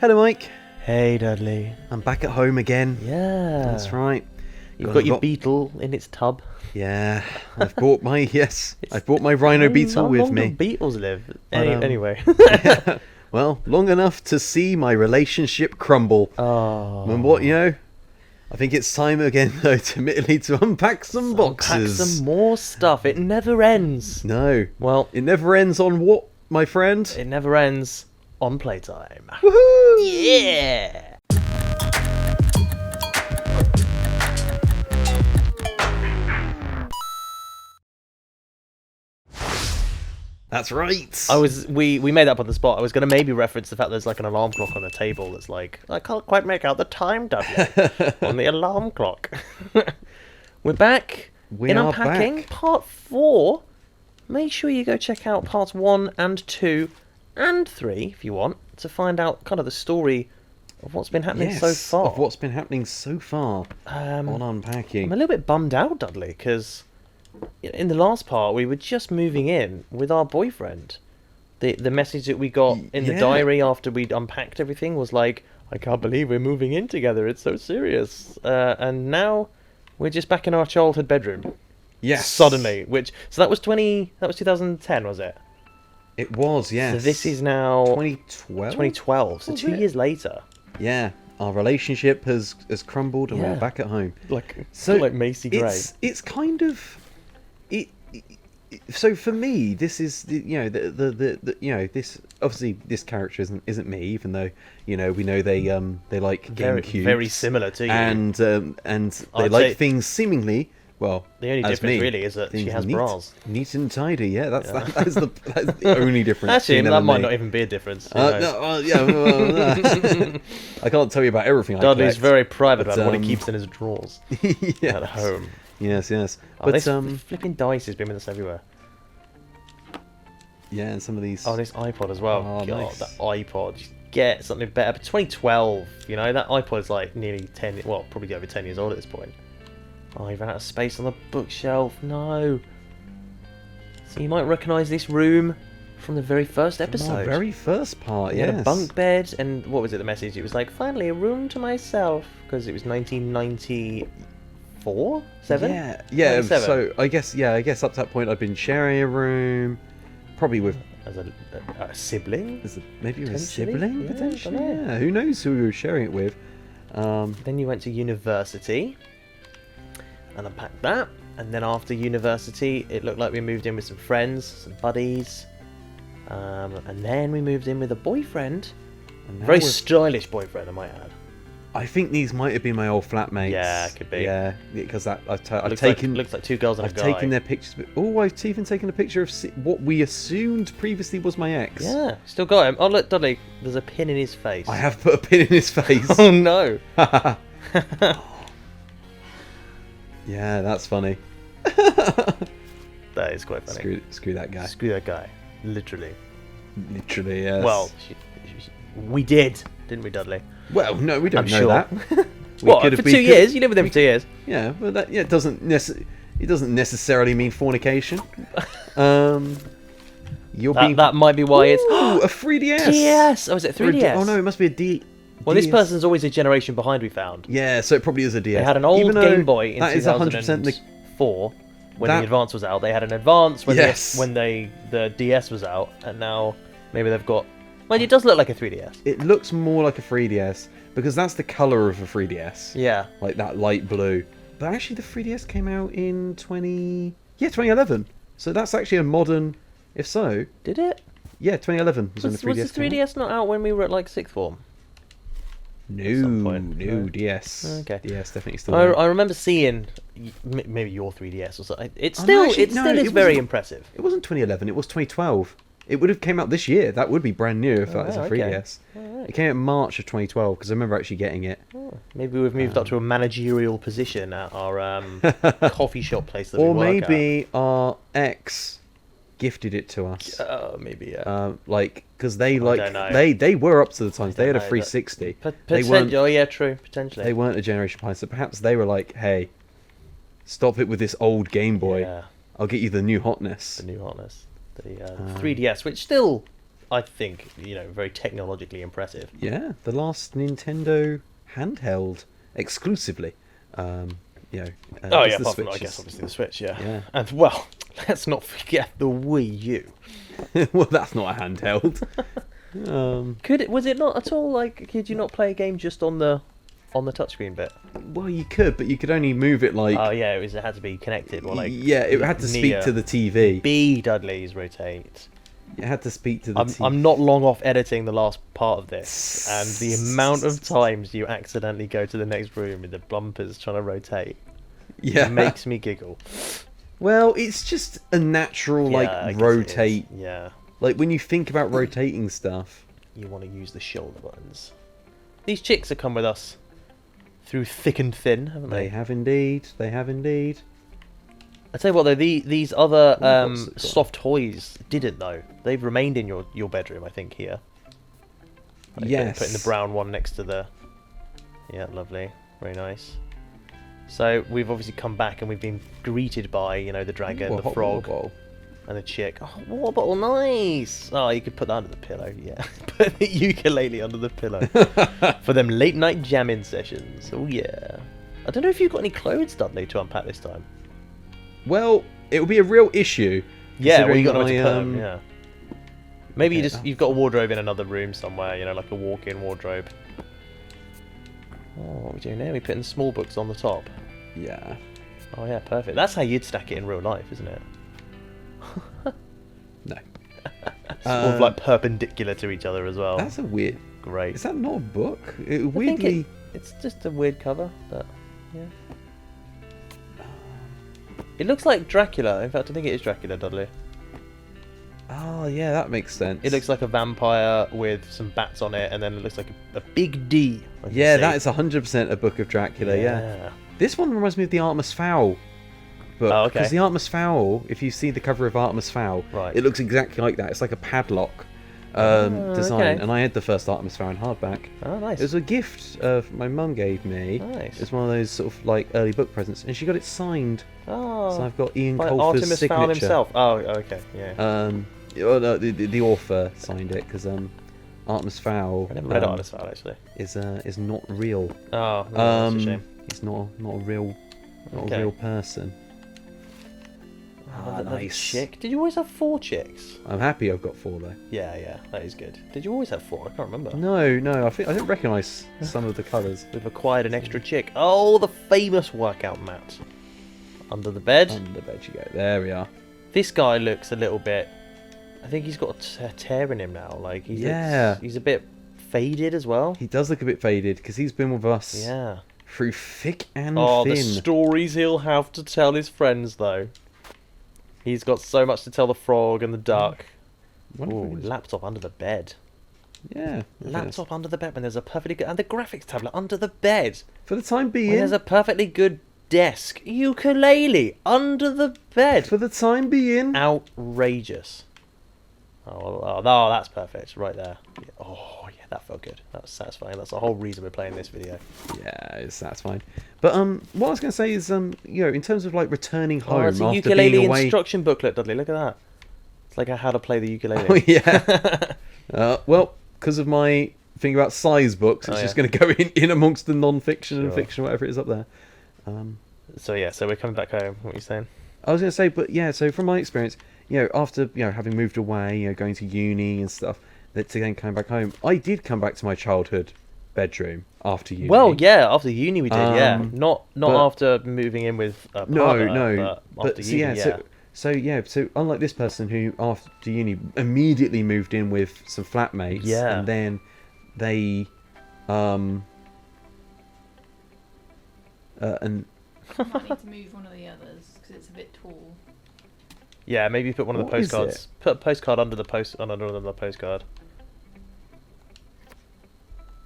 Hello, Mike. Hey, Dudley. I'm back at home again. Yeah. That's right. You've got your beetle in its tub. Yeah, I've brought my I've brought my rhino beetle with me. How long do beetles live? But, Anyway. Yeah, well, long enough to see my relationship crumble. Oh. And what, I think it's time again, though, to admittedly to unpack some boxes. Unpack some more stuff. It never ends. No. Well, it never ends on what, my friend? It never ends on Playtime. Woohoo! Yeah! That's right. We made that up on the spot. I was going to maybe reference the fact there's like an alarm clock on the table that's like, I can't quite make out the time, Dudley, on the alarm clock. We're back in Unpacking, back. part 4. Make sure you go check out parts 1 and 2 and 3 if you want to find out kind of the story of what's been happening so far. Of what's been happening so far on Unpacking. I'm a little bit bummed out, Dudley, because in the last part we were just moving in with our boyfriend. The message that we got in the diary after we'd unpacked everything was like, I can't believe we're moving in together, it's so serious. And now we're just back in our childhood bedroom. Yes. Suddenly, so that was 2010, was it? It was, yes. So this is now 2012. 2012. So 2 years later. Yeah, our relationship has crumbled, and we're back at home. Like Macy Gray. It's kind of so for me, this is this obviously this character isn't me, even though we know they like GameCube, very similar to you, and they like things seemingly. Well, the only difference really is that she has bras. Neat and tidy, yeah. That's the only difference. Actually, that might not even be a difference. I can't tell you about everything. Dudley's very private about what he keeps in his drawers at home. Yes. But this flipping dice has been with us everywhere. Yeah, and some of these. Oh, this iPod as well. Oh, God, nice. that iPod. Just get something better. But 2012, that iPod's like nearly 10. Well, probably over 10 years old at this point. Oh, you ran out of space on the bookshelf. No. So you might recognise this room from the very first episode. The very first part, We had a bunk bed, and what was it, the message? It was like, finally, a room to myself. Because it was 1994? 7? Yeah. 97. So, I guess up to that point I'd been sharing a room. Probably with... As a sibling? Maybe with a sibling, potentially? Yeah. Yeah, who knows who we were sharing it with. Then you went to university and unpacked that, and then after university it looked like we moved in with some friends, some buddies, and then we moved in with a boyfriend, a very stylish boyfriend, I might add. I think these might have been my old flatmates. Yeah, it could be. Yeah, because I've taken looks like two girls and a guy. I've taken their pictures. I've even taken a picture of what we assumed previously was my ex. Yeah, still got him. Oh look, Dudley, there's a pin in his face. I have put a pin in his face. Oh no. Yeah, that's funny. That is quite funny. Screw that guy. Screw that guy. Literally. Literally, yes. Well, we didn't we, Dudley? Well, no, we don't know sure. that. What, for 2 years? You lived with them for 2 years? Yeah, but it doesn't necessarily mean fornication. That might be why it's... Ooh, a 3DS! DS! Oh, is it 3DS? Oh no, it must be a D... Well, this person's always a generation behind, we found. Yeah, so it probably is a DS. They had an old Game Boy in 2004 when the Advance was out. They had an Advance when the DS was out, and now maybe they've got... Well, it does look like a 3DS. It looks more like a 3DS, because that's the colour of a 3DS. Yeah. Like that light blue. But actually the 3DS came out in 2011. So that's actually a modern... If so... Did it? Yeah, 2011 was when the 3DS Was the 3DS not out when we were at like 6th form? No, DS. Okay. DS definitely still. I remember seeing maybe your 3DS or something. It still is very impressive. It wasn't 2011. It was 2012. It would have came out this year. That would be brand new if that was a 3DS. Right. It came out in March of 2012 because I remember actually getting it. Oh, maybe we've moved up to a managerial position at our coffee shop place that we work at. Or maybe our ex gifted it to us. Maybe, yeah. Because they were up to the times. They had a 360. Oh yeah, true. Potentially. They weren't a generation behind, so perhaps they were like, "Hey, stop it with this old Game Boy. Yeah. I'll get you the new hotness." The 3DS, which still I think, very technologically impressive. Yeah, the last Nintendo handheld exclusively. Yeah, the apart from, Switch I guess, is- obviously the Switch, yeah. Yeah. And, well, let's not forget the Wii U. Well, that's not a handheld. Was it not at all, like, could you not play a game just on the touchscreen bit? Well, you could, but you could only move it like. Oh, yeah, it had to be connected, or like... Yeah, it had to speak to the TV. B Dudleys rotate. It had to speak to the TV. I'm not long off editing the last part of this, and the amount of times you accidentally go to the next room with the bumpers trying to rotate makes me giggle. Well, it's just a natural, I like, guess it rotate. is. Yeah. Like, when you think about rotating stuff. You want to use the shoulder buttons. These chicks have come with us through thick and thin, haven't they? They have indeed. They have indeed. I tell you what, though, these other what's it got? soft toys didn't, though. They've remained in your bedroom, I think, here. Like, Yes. Putting the brown one next to the... Yeah, lovely. Very nice. So, we've obviously come back and we've been greeted by, the dragon, Ooh, a the hot frog, water bowl. and the chick. Oh, water bottle, nice! Oh, you could put that under the pillow, yeah. Put the ukulele under the pillow. For them late night jamming sessions. Oh, yeah. I don't know if you've got any clothes, Dudley, to unpack this time. Well, it will be a real issue. Yeah, well, you got considering nowhere to that put them, yeah. Maybe okay, you've got a wardrobe in another room somewhere, like a walk-in wardrobe. Oh, what are we doing there? We're putting small books on the top. Yeah. Oh yeah, perfect. That's how you'd stack it in real life, isn't it? No. Sort of like perpendicular to each other as well. That's a weird. Great. Is that not a book? I think Weirdly. it's just a weird cover, but yeah. It looks like Dracula. In fact, I think it is Dracula, Dudley. Oh yeah, that makes sense. It looks like a vampire with some bats on it, and then it looks like a big D. Yeah, that is 100% a book of Dracula. Yeah. This one reminds me of the Artemis Fowl book. Oh, okay. Because the Artemis Fowl, if you see the cover of Artemis Fowl, Right. it looks exactly like that. It's like a padlock design, okay. and I had the first Artemis Fowl in hardback. Oh, nice. It was a gift my mum gave me. Nice. It's one of those sort of like early book presents, and she got it signed. Oh. So I've got Ian By Colfer's Artemis signature. Fowl himself. Oh, okay. Yeah. Well, no, the author signed it because Artemis Fowl I never read Artemis Fowl actually. is not real. Oh, no, that's a shame. He's not a real Okay. a real person. Another nice. chick. Did you always have 4 chicks? I'm happy I've got 4 though. Yeah, that is good. Did you always have 4? I can't remember. No, I don't recognise some of the colours. We've acquired an extra chick. Oh, the famous workout mat. Under the bed. Under the bed you go. There we are. This guy looks a little bit... I think he's got a tear in him now. Like he's a bit faded as well. He does look a bit faded because he's been with us Yeah. through thick and Oh, thin. the stories he'll have to tell his friends though. He's got so much to tell the frog and the duck. Wonder Ooh, if it's- laptop under the bed. Yeah. Laptop under the bed when there's a perfectly good... And the graphics tablet under the bed. For the time When being. there's a perfectly good desk. Ukulele under the bed. For the time being. Outrageous. Oh, that's perfect. Right there. Yeah. Oh, yeah, that felt good. That was satisfying. That's the whole reason we're playing this video. Yeah, that's fine. But what I was going to say is, in terms of like returning Oh, home it's a after ukulele being away. instruction booklet, Dudley. Look at that. It's like how to play the ukulele. Oh yeah. Well, because of my thing about size books, it's just going to go in amongst the non-fiction and fiction, whatever it is up there. So we're coming back home. What are you saying? I was going to say, but yeah. So from my experience, after having moved away, going to uni and stuff, that to then coming back home, I did come back to my childhood bedroom after uni. Well, yeah, after uni we did, yeah. Not but- after moving in with a partner, but after uni, So unlike this person who after uni immediately moved in with some flatmates, Yeah. and then they and You might need to move one of the others because it's a bit tall. Yeah, maybe put one of the What is postcards. Put a postcard under the postcard.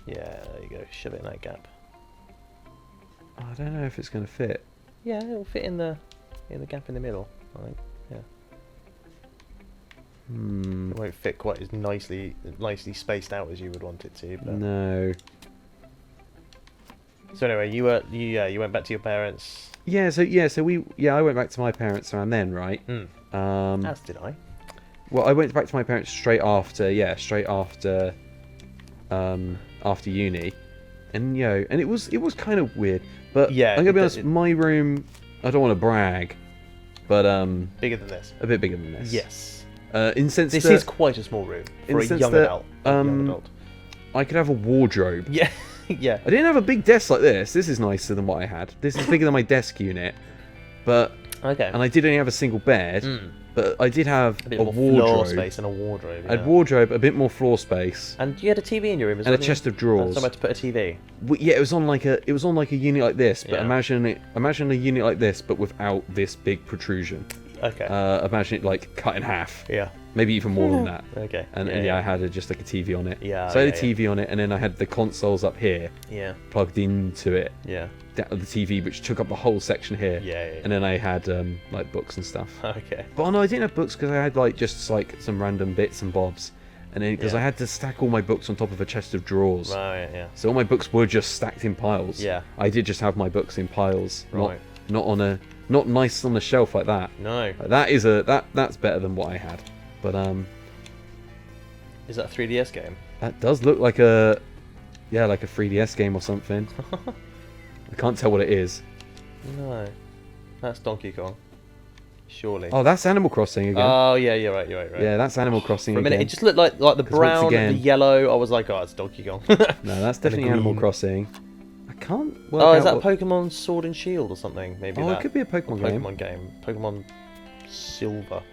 Yeah, there you go. Shove it in that gap. I don't know if it's going to fit. Yeah, it'll fit in the gap in the middle. I think. Yeah. It won't fit quite as nicely spaced out as you would want it to. But... No. So anyway, you went back to your parents. I went back to my parents around then, right? As did I. Well, I went back to my parents straight after after uni, and and it was kind of weird. But Yeah, I'm gonna be honest, my room, I don't want to brag, but Bigger than this. a bit bigger than this. Yes. In sense This that is quite a small room in for the a sense young that, adult. Young adult. I could have a wardrobe. Yeah, yeah. I didn't have a big desk like this. This is nicer than what I had. This is bigger than my desk unit, but Okay. and I did only have a single bed, but I did have A bit a more floor wardrobe. space and a wardrobe. I had yeah. wardrobe, a bit more floor space, And you had a TV in your room as and well. a chest of drawers. Somewhere to put a TV. Yeah, it was on like a unit like this, but Yeah. imagine a unit like this, but without this big protrusion. Okay. Imagine it like cut in half, Yeah. maybe even more than that. Okay. And I had just like a TV on it. Yeah, So I had yeah, a TV on it, and then I had the consoles up here Yeah. plugged into it. Yeah. The TV, which took up the whole section here. Yeah. And then I had like books and stuff. Okay. But no, I didn't have books because I had like just like some random bits and bobs, and then because Yeah. I had to stack all my books on top of a chest of drawers. Right. Yeah. So all my books were just stacked in piles. Yeah. I did just have my books in piles, Right. not nice on the shelf like that. No. Like, that's better than what I had. But Is that a 3DS game? that does look like a 3DS game or something. I can't tell what it is. No. That's Donkey Kong. Surely. Oh, that's Animal Crossing again. Oh yeah, you're right. Yeah, that's Animal Crossing For a minute, again. it just looked like the 'Cause once brown, again- the yellow. I was like, oh, it's Donkey Kong. No, that's definitely Animal green. Crossing. I can't work Oh, out is that what... Pokemon Sword and Shield or something? Maybe. Oh, that. it could be a Pokemon game. Pokemon game. Pokemon Silver.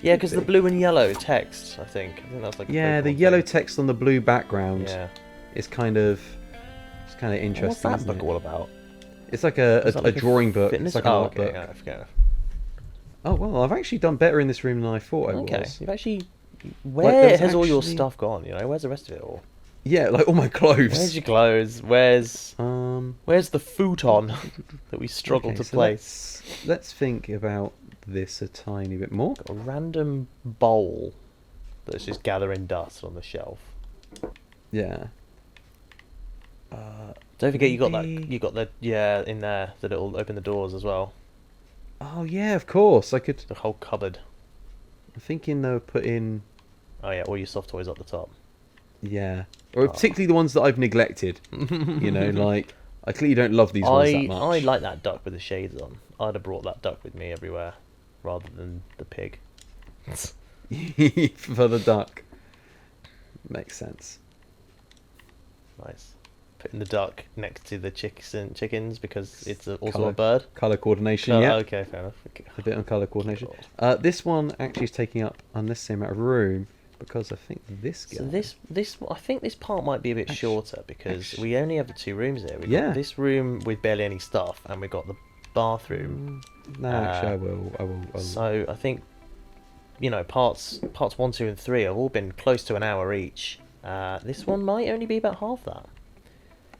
Yeah, because the be. blue and yellow text. I think that's like. A Yeah, the Pokemon yellow thing. text on the blue background Yeah. is kind of What's interesting. that isn't book it? all about? It's like Is that a like drawing book. Fitness? It's like an Oh, art okay. book. Yeah, I forget. Oh well, I've actually done better in this room than I thought I Okay, was. you've actually. there Where was has all your actually- stuff gone? You know, where's the rest of it all? Yeah, like all my clothes. Where's your clothes? Where's Um, the futon that we struggle okay, to so place? let's think about this a tiny bit more. A random bowl that's just gathering dust on the shelf. Yeah. Don't forget you got that. Maybe- You got the in there that it'll open the doors as well. Oh yeah, of course. I could. The whole cupboard. I'm thinking they'll put in. Oh yeah, all your soft toys up the top. Yeah, or particularly the ones that I've neglected. You know, like I clearly don't love these ones that I much. like that duck with the shades on. I'd have brought that duck with me everywhere, rather than the pig. For the duck. Makes sense. Nice. Putting the duck next to the chickens because it's also Colour- a bird. Colour coordination, Oh, yeah. okay, fair enough. Okay. A bit on colour coordination. God. This one actually is taking up unnecessary amount of room because I think this guy. So this I think this part might be a bit shorter because we only have the two rooms here. We've Yeah. got this room with barely any stuff, and we've got the bathroom. No, actually, I will. So I think, parts 1, 2, and 3 have all been close to an hour each. This one might only be about half that.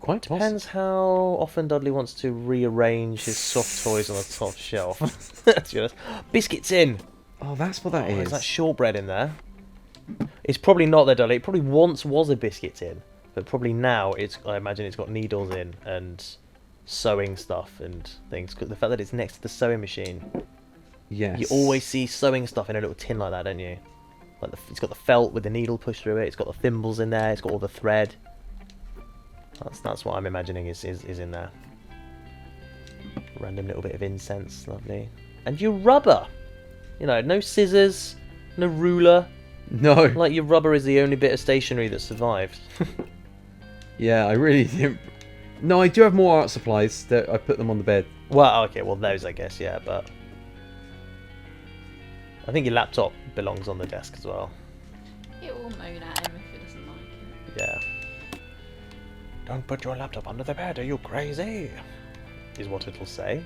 Quite Depends how often Dudley wants to rearrange his soft toys on the top shelf. To be honest. Biscuits in. Oh, that's what that Oh, is. there's that shortbread in there. It's probably not there, Dudley. It probably once was a biscuit tin, but probably now I imagine it's got needles in and sewing stuff and things. 'Cause the fact that it's next to the sewing machine, Yes. you always see sewing stuff in a little tin like that, don't you? Like it's got the felt with the needle pushed through it. It's got the thimbles in there. It's got all the thread. That's what I'm imagining is in there. Random little bit of incense, lovely. And your rubber. No scissors, no ruler. No. Like your rubber is the only bit of stationery that survived. Yeah, I really didn't. No, I do have more art supplies that I put them on the bed. Well, okay, well those I guess, yeah, but I think your laptop belongs on the desk as well. It will moan at him if it doesn't like it. Yeah. Don't put your laptop under the bed, are you crazy? Is what it'll say.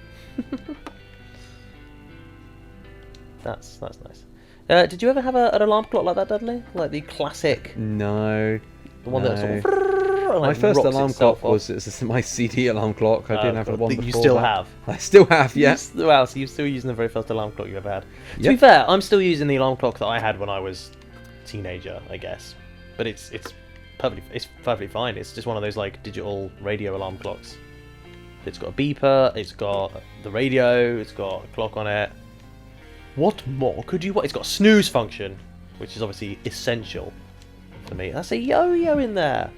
That's nice. Did you ever have an alarm clock like that, Dudley? Like the classic, No. the one that sort of My like, first rocks alarm itself clock off? was my CD alarm clock. I didn't have the one that before you still that. have. I still have, yeah. Wow, so you're still using the very first alarm clock you ever had. To Yep. be fair, I'm still using the alarm clock that I had when I was a teenager, I guess. But it's perfectly fine. It's just one of those like digital radio alarm clocks. It's got a beeper, it's got the radio, it's got a clock on it. What more could you want? It's got a snooze function, which is obviously essential for me. That's a yo-yo in there.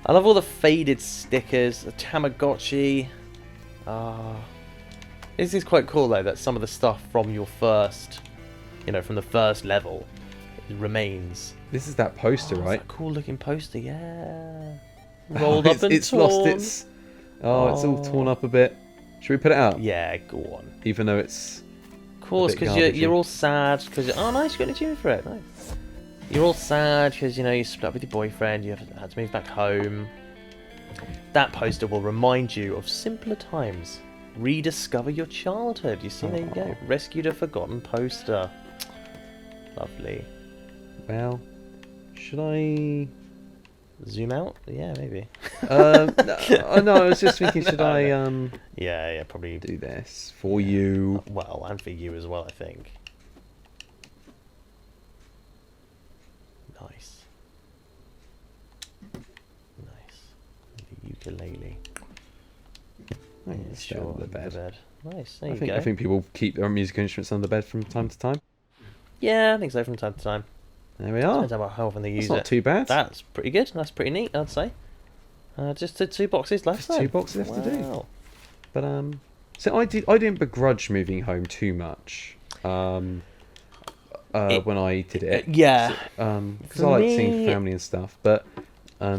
I love all the faded stickers, the Tamagotchi. This is quite cool though, that some of the stuff from your first, from the first level, remains. This is that poster, right? It's a cool looking poster, yeah. Rolled up and it's torn. lost its. Oh, it's all torn up a bit. Should we put it out? Yeah, go on. Even though it's. Of course, because you're all sad. Because nice, you got a tune for it. Nice. You're all sad because you split up with your boyfriend. You had to move back home. That poster will remind you of simpler times. Rediscover your childhood. You see, there you go. Rescued a forgotten poster. Lovely. Well, should I zoom out? Yeah, maybe. No, I was just thinking, should I Yeah, probably do this for you? Well, and for you as well, I think. Nice. The ukulele. Yeah, Sure. the bed. Nice. There you go. I think people keep their musical instruments under the bed from time to time. Yeah, I think so from time to time. There we are. Depends on how often they use That's it. not too bad. That's pretty good. That's pretty neat, I'd say. Just the 2 boxes left. Just 2 boxes left to do. Wow. But so I didn't begrudge moving home too much. When I did it. Yeah. Because I like seeing family and stuff, but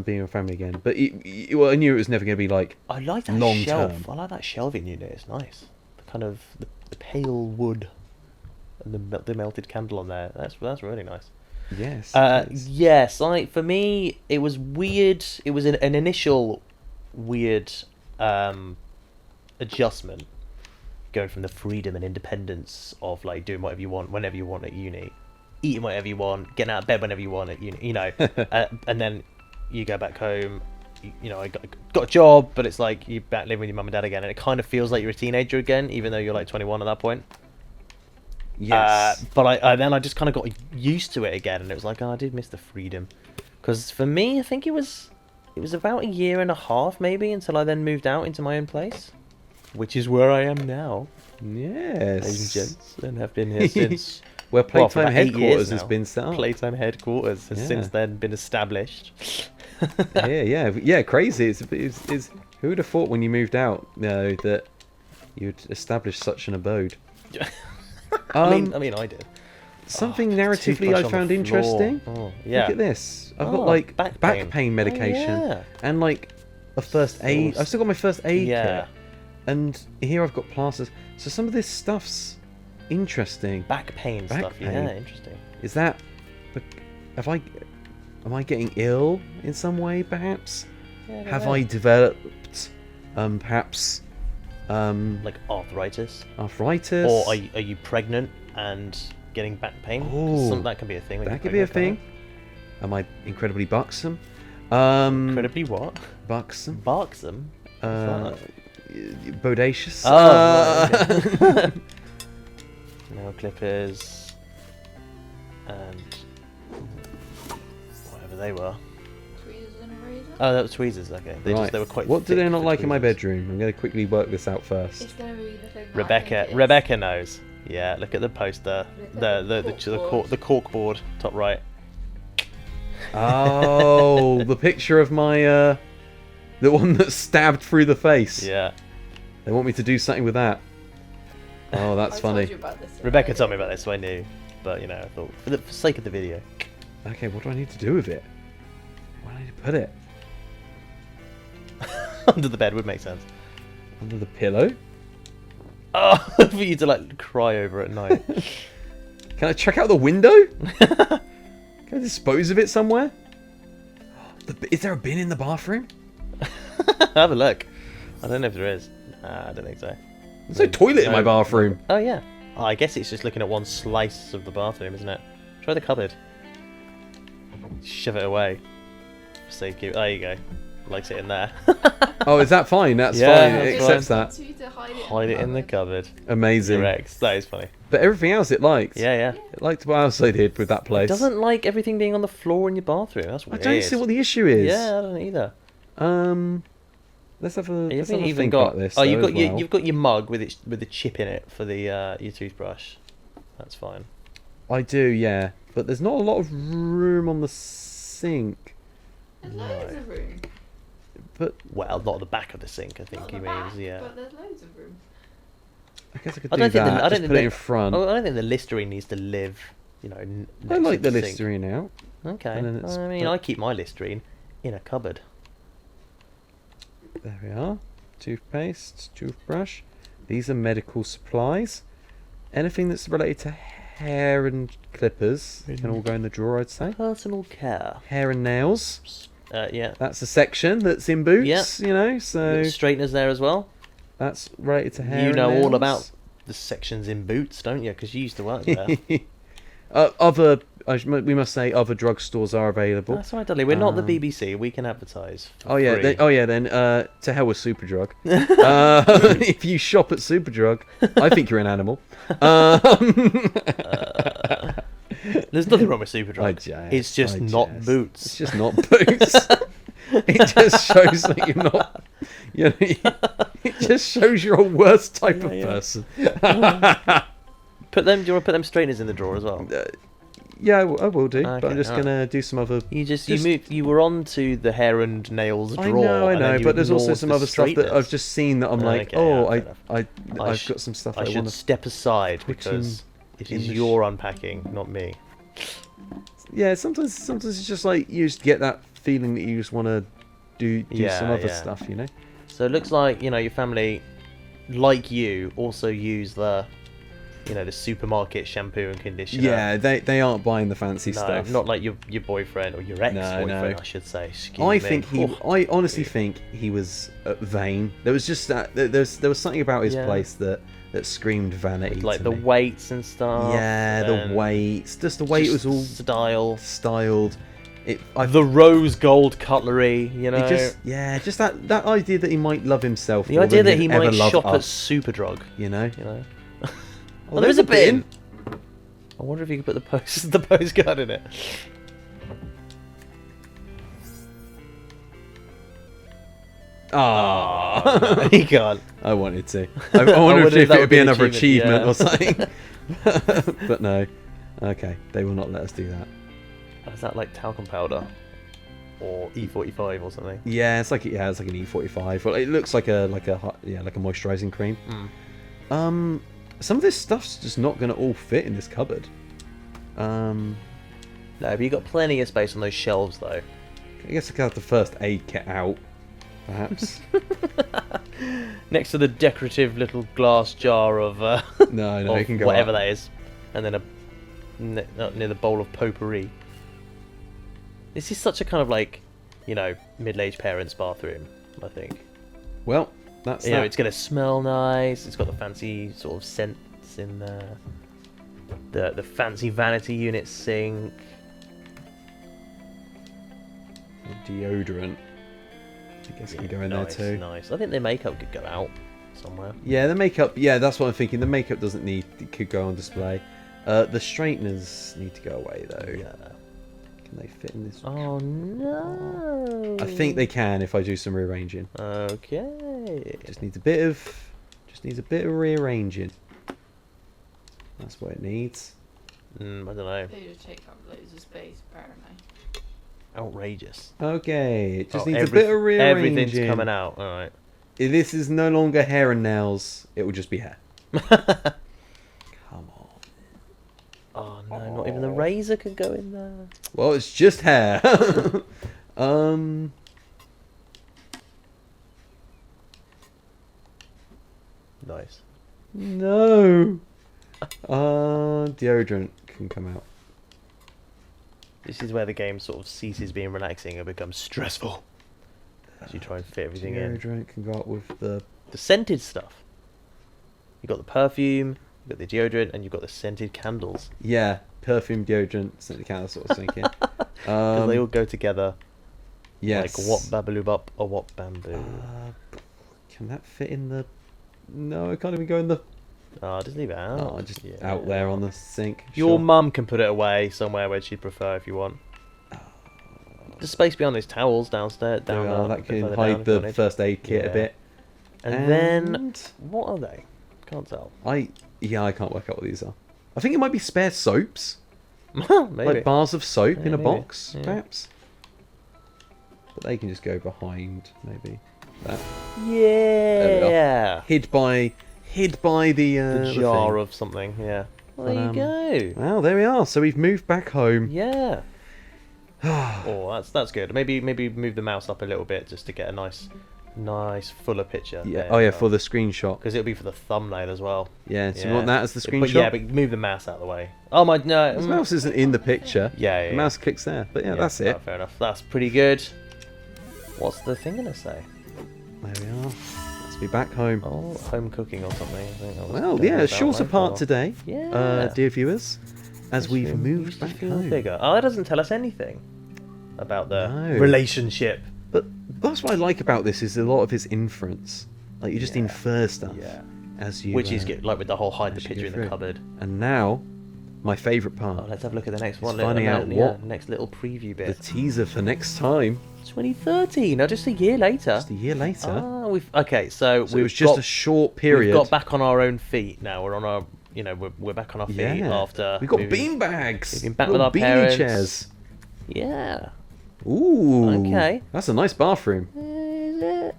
being with family again. But I knew it was never going to be like I like that long shelf. term. I like that shelving unit. It's nice. The kind of the pale wood and the melted candle on there. That's really nice. Yes. Yes. For me, it was weird. It was an initial weird adjustment, going from the freedom and independence of like doing whatever you want whenever you want at uni, eating whatever you want, getting out of bed whenever you want at uni. And then you go back home. I got a job, but it's like you're back living with your mum and dad again, and it kind of feels like you're a teenager again, even though you're like 21 at that point. Yes. But I just kind of got used to it again, and it was like, I did miss the freedom. Because for me, I think it was about 1.5 years maybe until I then moved out into my own place, which is where I am now. Yes. Ladies and gents, and have been here since. Where for Playtime about 8 years headquarters has now. been set up. Playtime headquarters has since then been established. yeah, crazy. It's who would have thought when you moved out, that you'd establish such an abode? I mean, I did. Something toothbrush narratively I on the found floor. interesting. Oh, yeah. Look at this. I've Oh, got like back back pain. medication Oh, yeah. and like a first aid. I've still got my first aid Yeah. kit. And here I've got plasters. So some of this stuff's interesting. Back pain Back stuff. pain. Yeah, interesting. Is that? Am I getting ill in some way? Perhaps. Yeah, Have I developed, perhaps, like arthritis? arthritis? Or are you pregnant and getting back pain? 'Cause Ooh, that can be a thing. when that you're could be a pregnant, thing. Am I incredibly buxom? Incredibly what? Buxom. Barksome? Bodacious. Right, nail clippers and whatever they were. Tweezers and a razor. Oh, that was tweezers. Okay, they were quite. What do they thick not for like in my tweezers. bedroom? I'm going to quickly work this out first. It's gonna be the thing. that I Rebecca. think it is. Rebecca knows. Yeah, look at the poster. Look at The cork board, top right. Oh, the picture of my the one that stabbed through the face. Yeah. They want me to do something with that. Oh, that's I funny. Told you about this Rebecca told me about this, so I knew. But I thought for the sake of the video. Okay, what do I need to do with it? Where do I need to put it? Under the bed would make sense. Under the pillow? Oh, for you to like cry over at night. Can I check out the window? Can I dispose of it somewhere? Is there a bin in the bathroom? Have a look. I don't know if there is. I don't think so. There's no toilet in my bathroom. Oh yeah. Oh, I guess it's just looking at one slice of the bathroom, isn't it? Try the cupboard. Shove it away. There you go. Likes it in there. Oh, is that fine? That's Yeah, fine. that's It accepts fine. that. To hide it, Hide it in the cupboard. Amazing. Correct. That is funny. But everything else it liked. Yeah. It liked what else I did with that place. It doesn't like everything being on the floor in your bathroom. That's I weird. don't see what the issue is. Yeah, I don't either. Let's have a, You've let's have a even think got about this. you've though, got as well. you've got your mug with the chip in it for the your toothbrush. That's fine. I do, yeah. But there's not a lot of room on the sink. There's loads No. of room. But Well, not at the back of the sink, I think Not he the means. back, Yeah. but there's loads of room. I guess I could I do don't think that. I don't Just think put it the- in front. I don't think the Listerine needs to live, you know. I Next like to the sink. Listerine out. Okay. And then it's- I mean, I keep my Listerine in a cupboard. There we are. Toothpaste, toothbrush. These are medical supplies. Anything that's related to hair and clippers can all go in the drawer, I'd say. Personal care. Hair and nails. Yeah. That's a section that's in boots, you know, so Straighteners there as well. that's related to hair You know and all nails. about the sections in boots, don't you? Because you used to work there. We must say, other drugstores are available. That's right, Dudley. We're not the Um, BBC. We can advertise. For Oh yeah, free. then to hell with Superdrug. If you shop at Superdrug, I think you're an animal. There's nothing wrong with Superdrug. I jest, It's just I not jest. boots. It's just not boots. It just shows that you're not. You know, it just shows you're a worse type of Yeah. person. Do you want to put them straighteners in the drawer as well? Yeah, I will do. But Okay, I'm just alright. gonna do some other. You were on to the hair and nails drawer. I know, and then you but there's also ignored some the other stuff that straighteners. I've just seen that I'm like, Okay, oh, yeah, fair enough. I've got some stuff I I should want to. step aside put because it in is the your unpacking, not me. Yeah, sometimes it's just like you just get that feeling that you just want to do Yeah, some other yeah. stuff, you know. So it looks like your family, like you, also use the supermarket shampoo and conditioner. Yeah, they aren't buying the fancy No, stuff. not like your boyfriend or your ex-boyfriend, no. I should say. I honestly think he was vain. There was just that there was something about his Yeah. place that screamed vanity. like to the me. weights and stuff. Yeah, the and weights, just the way it was all style. styled. The rose gold cutlery, Just that idea that he might love himself. the more idea than that he'd he ever might love shop at us, Superdrug. you know. Oh, there is a bin. I wonder if you could put the postcard in it. Ah, No, he can't. I wanted to. I wonder wonder if that it would would be be an another achievement, achievement yeah. or something. But no. Okay, they will not let us do that. Is that like talcum powder? Or E45 or something? Yeah, it's like an E45. Well, it looks like a moisturising cream. Some of this stuff's just not going to all fit in this cupboard. No, but you've got plenty of space on those shelves though. I guess I could have the first aid kit out, perhaps. Next to the decorative little glass jar of No, of it can go whatever up. that is, and then near the bowl of potpourri. This is such a kind of middle-aged parents' bathroom, I think. Well, that's You know, that. it's gonna smell nice. It's got the fancy sort of scents in there. The fancy vanity unit sink. Deodorant. I guess can go in nice, there too. Nice. I think their makeup could go out somewhere. Yeah, the makeup. Yeah, that's what I'm thinking. The makeup doesn't need. It could go on display. The straighteners need to go away though. Yeah. Can they fit in this? Oh no. I think they can if I do some rearranging. Okay. Just needs a bit of rearranging. That's what it needs. I don't know. They just take up loads of space, apparently. Outrageous. Okay, it just Oh, needs a bit of rearranging. Everything's coming out. All right. This is no longer hair and nails. It will just be hair. Come on. Oh no, not even the razor could go in there. Well, it's just hair. Nice. No. Deodorant can come out. This is where the game sort of ceases being relaxing and becomes stressful. As you try and fit everything in. Deodorant can go out with the. The scented stuff. You've got the perfume, you've got the deodorant, and you've got the scented candles. Yeah, perfume, deodorant, scented candle sort of thinking. Because they all go together. Yes. Like what babaloo up or what bamboo. Can that fit in the? No, it can't even go in the. Just leave it out. Oh, just Yeah. out there on the sink. Your sure. mum can put it away somewhere where she'd prefer if you want. There's space behind those towels downstairs. There we Down are, there, that a bit can further hide down if you the wanted. first aid kit a Yeah. bit. And then what are they? Can't tell. I can't work out what these are. I think it might be spare soaps. Maybe. Like bars of soap Yeah, in a maybe. box, Yeah. perhaps. But they can just go behind, maybe. That. Yeah. Hid by the The jar thing. of something. Yeah. Well, But, there you go. Well, there we are. So we've moved back home. Yeah. Oh, that's good. Maybe move the mouse up a little bit just to get a nice fuller picture. Yeah. Oh yeah, for the screenshot. because it'll be for the thumbnail as well. Yeah. So you want that as the screenshot? But yeah, but move the mouse out of the way. Oh my no. The mouse isn't in the picture. Yeah, The mouse clicks there. But yeah, that's it. Fair enough. That's pretty good. What's the thing gonna say? There we are. Let's be back home. Oh, home cooking or something. I think that was Well, going yeah, a about shorter right part for- today, Yeah. dear viewers, as we've Used moved to back feel home. bigger. Oh, that doesn't tell us anything about the No. relationship. But that's what I like about this is a lot of his inference. Like you just Yeah. infer stuff Yeah. as you. Which is good, like with the whole hide the as you picture go in the through. cupboard. And now, my favourite part, Oh, let's have a look at the next one. finding out what next little preview the bit. teaser for next time. 2013. Now, just a year later. Just a year later. Ah, okay. So So it was just a short period. We've got back on our own feet now. We're on our, we're back on our feet yeah. after. We got moving- beanbags. moving back Little with our beanie parents. chairs. Yeah. Ooh. Okay. That's a nice bathroom. Is it?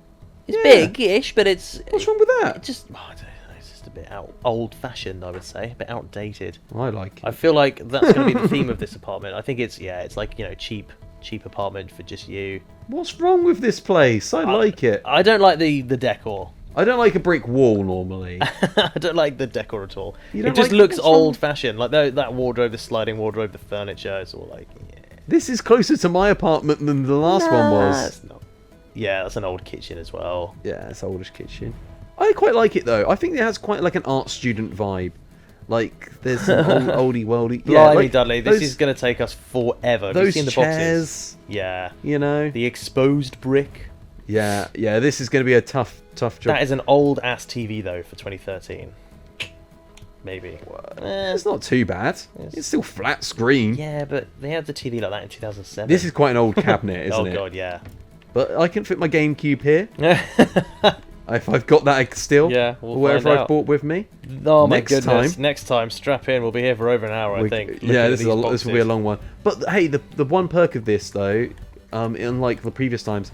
It's Yeah. big-ish, but it's. What's wrong with that? It just. I don't know, it's just a bit old-fashioned, I would say. A bit outdated. I like it. I feel like that's going to be the theme of this apartment. I think it's like cheap apartment for just you. What's wrong with this place? I like it. I don't like the decor. I don't like a brick wall normally. I don't like the decor at all. You It don't just like- looks what's wrong? old-fashioned. Like that wardrobe, the sliding wardrobe, the furniture. It's all like. Yeah. This is closer to my apartment than the last one was. It's not. Yeah, that's an old kitchen as well. Yeah, it's oldish kitchen. I quite like it though. I think it has quite like an art student vibe. Like there's some oldie worldy. Blimey, like Dudley, this those- is going to take us forever. Have you those seen the chairs. boxes? Yeah. You know. The exposed brick. Yeah. This is going to be a tough job. That is an old ass TV though for 2013. Maybe. It's not too bad. It's still flat screen. Yeah, but they had the TV like that in 2007. This is quite an old cabinet, isn't oh it? god, yeah. But I can fit my GameCube here if I've got that still. Yeah, we'll or wherever find I've out. bought with me. Oh my Next goodness! time. Next time, strap in. We'll be here for over an hour, I think. looking Yeah, at this these will be a boxes. long one. But hey, the one perk of this though, unlike the previous times,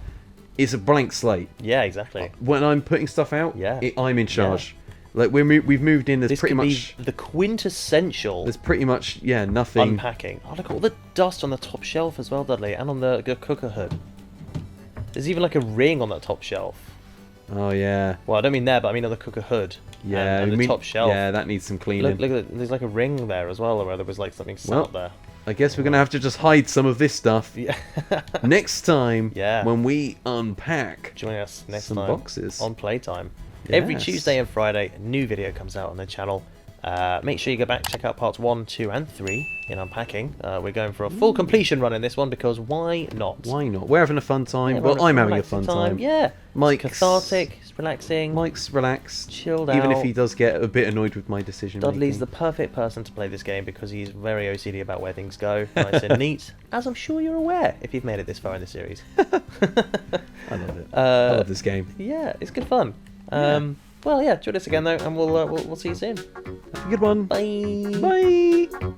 is a blank slate. Yeah, exactly. When I'm putting stuff out, Yeah. I'm in charge. Like we've moved in. There's This pretty could much be the quintessential there's pretty much nothing. unpacking. Oh, look at all the dust on the top shelf as well, Dudley, and on the cooker hood. There's even like a ring on that top shelf. Oh yeah, Well, I don't mean there, but I mean on the cooker hood. yeah. and I the mean, top shelf. Yeah, that needs some cleaning. Look at there's like a ring there as well, where there was like something sat Well, there. I guess we're gonna have to just hide some of this stuff Yeah. next time. Yeah. When we unpack Join us next some time boxes. on Playtime. Every Yes. Tuesday and Friday, a new video comes out on the channel. Make sure you go back, check out parts 1, 2, and 3 in Unpacking. We're going for a full completion run in this one because why not? Why not? We're having a fun time. Yeah, well, we're I'm having a relaxing fun time. Yeah. Mike's Cathartic, it's relaxing, Mike's relaxed. chilled Even out. if he does get a bit annoyed with my decision Dudley's the making. perfect person to play this game because he's very OCD about where things go. Nice and neat, as I'm sure you're aware if you've made it this far in the series. I love it. I love this game. Yeah, it's good fun. Well, yeah, join us again though, and we'll see you soon. Have a good one. Bye. Bye.